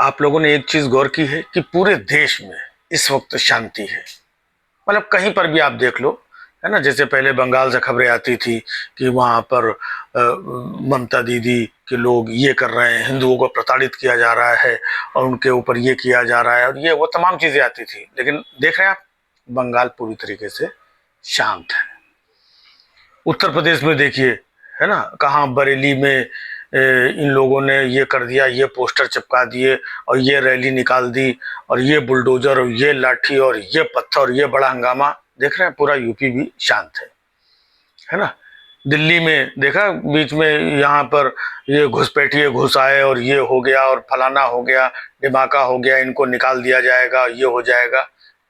आप लोगों ने एक चीज गौर की है कि पूरे देश में इस वक्त शांति है। मतलब कहीं पर भी आप देख लो, है ना। जैसे पहले बंगाल से खबरें आती थी कि वहां पर ममता दीदी के लोग ये कर रहे हैं, हिंदुओं को प्रताड़ित किया जा रहा है और उनके ऊपर ये किया जा रहा है और ये वो तमाम चीजें आती थी। लेकिन देख रहे हैं आप, बंगाल पूरी तरीके से शांत है। उत्तर प्रदेश में देखिए, है ना, कहाँ बरेली में इन लोगों ने ये कर दिया, ये पोस्टर चिपका दिए और ये रैली निकाल दी और ये बुलडोजर और ये लाठी और ये पत्थर और ये बड़ा हंगामा। देख रहे हैं पूरा यूपी भी शांत है ना। दिल्ली में देखा बीच में यहाँ पर ये घुसपैठिए घुस आए और ये हो गया और फलाना हो गया, धमाका हो गया, इनको निकाल दिया जाएगा, ये हो जाएगा।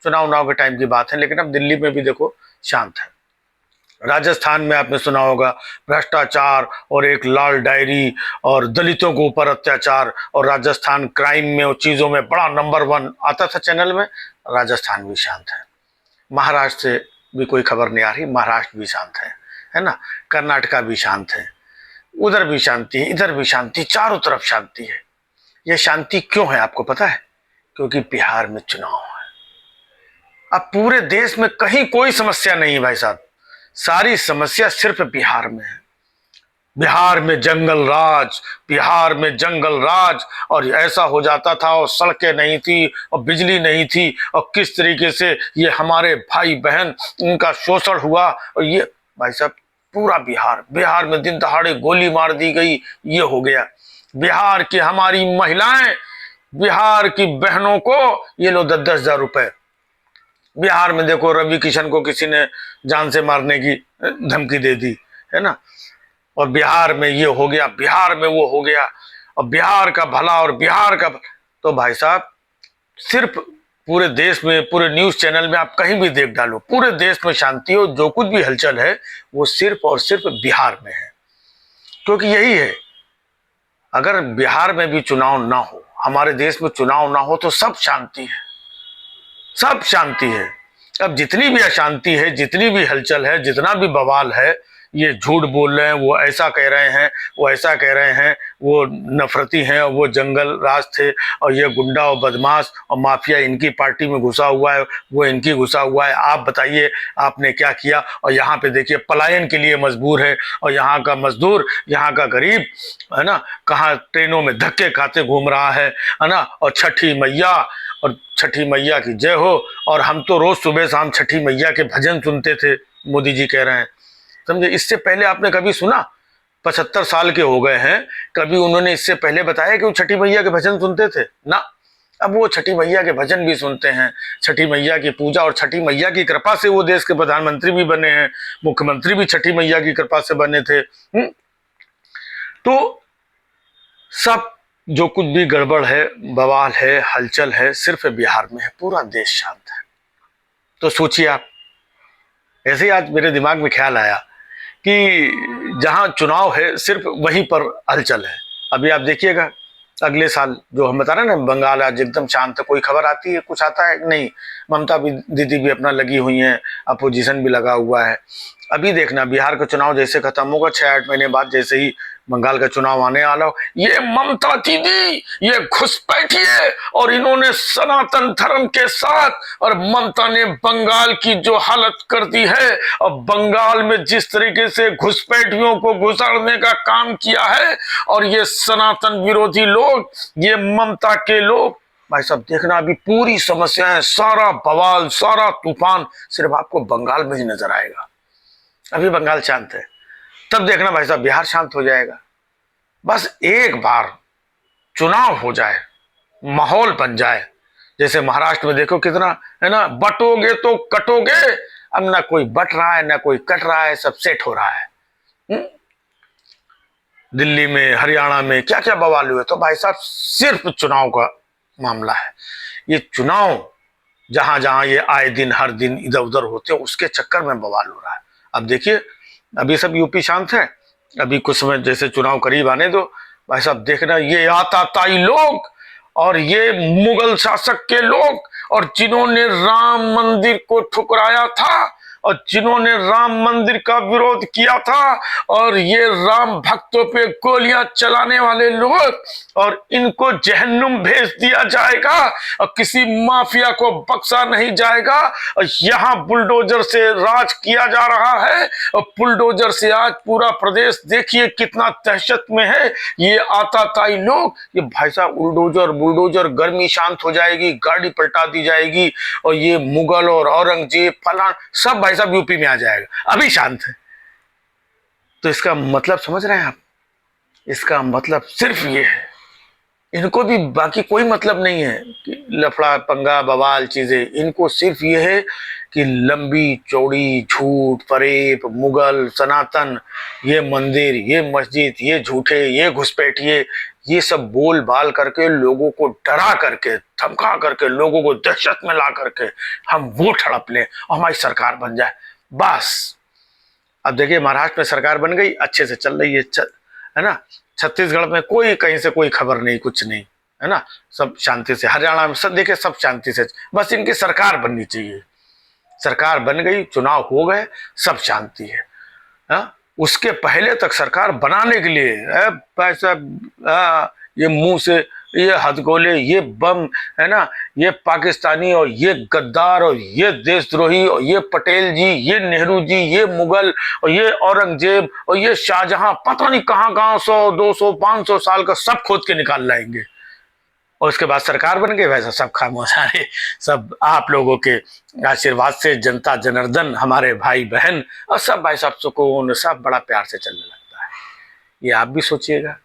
चुनाव उनाव के टाइम की बात है, लेकिन अब दिल्ली में भी देखो शांत है। राजस्थान में आपने सुना होगा भ्रष्टाचार और एक लाल डायरी और दलितों के ऊपर अत्याचार, और राजस्थान क्राइम में और चीजों में बड़ा नंबर 1 आता था चैनल में। राजस्थान भी शांत है। महाराष्ट्र से भी कोई खबर नहीं आ रही, महाराष्ट्र भी शांत है ना। कर्नाटका भी शांत है, उधर भी शांति है, इधर भी शांति, चारों तरफ शांति है। यह शांति क्यों है आपको पता है? क्योंकि बिहार में चुनाव है। अब पूरे देश में कहीं कोई समस्या नहीं है भाई साहब, सारी समस्या सिर्फ बिहार में है। बिहार में जंगल राज, बिहार में जंगल राज, और ऐसा हो जाता था और सड़कें नहीं थी और बिजली नहीं थी और किस तरीके से ये हमारे भाई बहन उनका शोषण हुआ। और ये भाई साहब पूरा बिहार में दिन दहाड़े गोली मार दी गई, ये हो गया। बिहार की हमारी महिलाएं, बिहार की बहनों को ये लो 10-10 हजार रुपए। बिहार में देखो रवि किशन को किसी ने जान से मारने की धमकी दे दी, है ना। और बिहार में ये हो गया, बिहार में वो हो गया, और बिहार का भला और बिहार का तो भाई साहब सिर्फ पूरे देश में, पूरे न्यूज चैनल में आप कहीं भी देख डालो, पूरे देश में शांति हो, जो कुछ भी हलचल है वो सिर्फ और सिर्फ बिहार में है। क्योंकि यही है, अगर बिहार में भी चुनाव ना हो, हमारे देश में चुनाव ना हो, तो सब शांति है, सब शांति है। अब जितनी भी अशांति है, जितनी भी हलचल है, जितना भी बवाल है, ये झूठ बोल रहे हैं, वो ऐसा कह रहे हैं, वो ऐसा कह रहे हैं, वो नफरती हैं और वो जंगल राज थे और ये गुंडा और बदमाश और माफिया इनकी पार्टी में घुसा हुआ है, वो इनकी घुसा हुआ है। आप बताइए आपने क्या किया? और यहाँ पे देखिए पलायन के लिए मजबूर है, और यहाँ का मजदूर, यहाँ का गरीब, है ना, कहाँ ट्रेनों में धक्के खाते घूम रहा है ना। और छठी मैया, और छठी मैया की जय हो। और हम तो रोज सुबह शाम छठी मैया के भजन सुनते थे, मोदी जी कह रहे हैं, समझे। इससे पहले आपने कभी सुना? 75 साल के हो गए हैं, कभी उन्होंने इससे पहले बताया कि वो छठी मैया के भजन सुनते थे ना। अब वो छठी मैया के भजन भी सुनते हैं, छठी मैया की पूजा, और छठी मैया की कृपा से वो देश के प्रधानमंत्री भी बने हैं, मुख्यमंत्री भी छठी मैया की कृपा से बने थे। तो सब जो कुछ भी गड़बड़ है, बवाल है, हलचल है, सिर्फ बिहार में है, पूरा देश शांत है। तो सोचिए आप, ऐसे ही आज मेरे दिमाग में ख्याल आया कि जहां चुनाव है सिर्फ वहीं पर हलचल है। अभी आप देखिएगा अगले साल, जो हम बता रहे हैं ना, बंगाल आज एकदम शांत है, कोई खबर आती है, कुछ आता है नहीं। ममता भी दीदी भी अपना लगी हुई हैं, अपोजिशन भी लगा हुआ है। अभी देखना बिहार का चुनाव जैसे खत्म होगा, 6-8 महीने बाद जैसे ही बंगाल का चुनाव आने वाला हो, ये ममता दीदी ये घुसपैठी है और इन्होंने सनातन धर्म के साथ, और ममता ने बंगाल की जो हालत कर दी है, और बंगाल में जिस तरीके से घुसपैठियों को घुसाड़ने का काम किया है, और ये सनातन विरोधी लोग, ये ममता के लोग, भाई साहब देखना अभी पूरी समस्याएं, सारा बवाल, सारा तूफान सिर्फ आपको बंगाल में ही नजर आएगा। अभी बंगाल शांत है, तब देखना भाई साहब बिहार शांत हो जाएगा। बस एक बार चुनाव हो जाए, माहौल बन जाए, जैसे महाराष्ट्र में देखो कितना, है ना, बटोगे तो कटोगे। अब ना कोई बट रहा है, ना कोई कट रहा है, सब सेट हो रहा है। दिल्ली में, हरियाणा में क्या क्या बवाल हुए, तो भाई साहब सिर्फ चुनाव का मामला है। ये चुनाव जहां जहां ये आए दिन, हर दिन इधर उधर होते हैं, उसके चक्कर में बवाल हो रहा है। अब देखिए अभी सब यूपी शांत है, अभी कुछ समय जैसे चुनाव करीब आने दो, भाई साहब देखना ये आताताई लोग और ये मुगल शासक के लोग, और जिन्होंने राम मंदिर को ठुकराया था, और जिन्होंने राम मंदिर का विरोध किया था, और ये राम भक्तों पे गोलियां चलाने वाले लोग, और इनको जहन्नुम भेज दिया जाएगा और किसी माफिया को बख्शा नहीं जाएगा। और यहाँ बुलडोजर से राज किया जा रहा है, और बुलडोजर से आज पूरा प्रदेश देखिए कितना दहशत में है। ये आताताई लोग, ये भाई साहब बुलडोजर बुलडोजर, गर्मी शांत हो जाएगी, गाड़ी पलटा दी जाएगी, और ये मुगल और औरंगजेब फलान सब भाई साहब यूपी में आ जाएगा, अभी शांत है। तो इसका मतलब समझ रहे हैं आप? इसका मतलब सिर्फ ये है, इनको भी बाकी कोई मतलब नहीं है कि लफड़ा पंगा बवाल चीजें, इनको सिर्फ ये है कि लंबी चौड़ी झूठ फरेब मुगल सनातन, ये मंदिर ये मस्जिद ये झूठे ये घुसपैठिए, ये सब बोल बाल करके लोगों को डरा करके धमका करके लोगों को दहशत में ला करके हम वोट हड़प लें और हमारी सरकार बन जाए, बस। अब देखिए महाराष्ट्र में सरकार बन गई, अच्छे से चल रही है ना। छत्तीसगढ़ में कोई कहीं से कोई खबर नहीं, कुछ नहीं, है ना, सब शांति से। हरियाणा में सब देखिए सब शांति से, बस इनकी सरकार बननी चाहिए। सरकार बन गई, चुनाव हो गए, सब शांति है। उसके पहले तक सरकार बनाने के लिए पैसा, ये मुंह से ये हथगोले, ये बम, है ना, ये पाकिस्तानी और ये गद्दार और ये देशद्रोही और ये पटेल जी, ये नेहरू जी, ये मुगल और ये औरंगजेब और ये शाहजहां, पता नहीं कहां कहां 100 200 500 साल का सब खोद के निकाल लाएंगे। और उसके बाद सरकार बन गई, वैसा सब खामोश है। सब आप लोगों के आशीर्वाद से, जनता जनार्दन, हमारे भाई बहन और सब भाई साहब सुकून, सब बड़ा प्यार से चलने लगता है। ये आप भी सोचिएगा।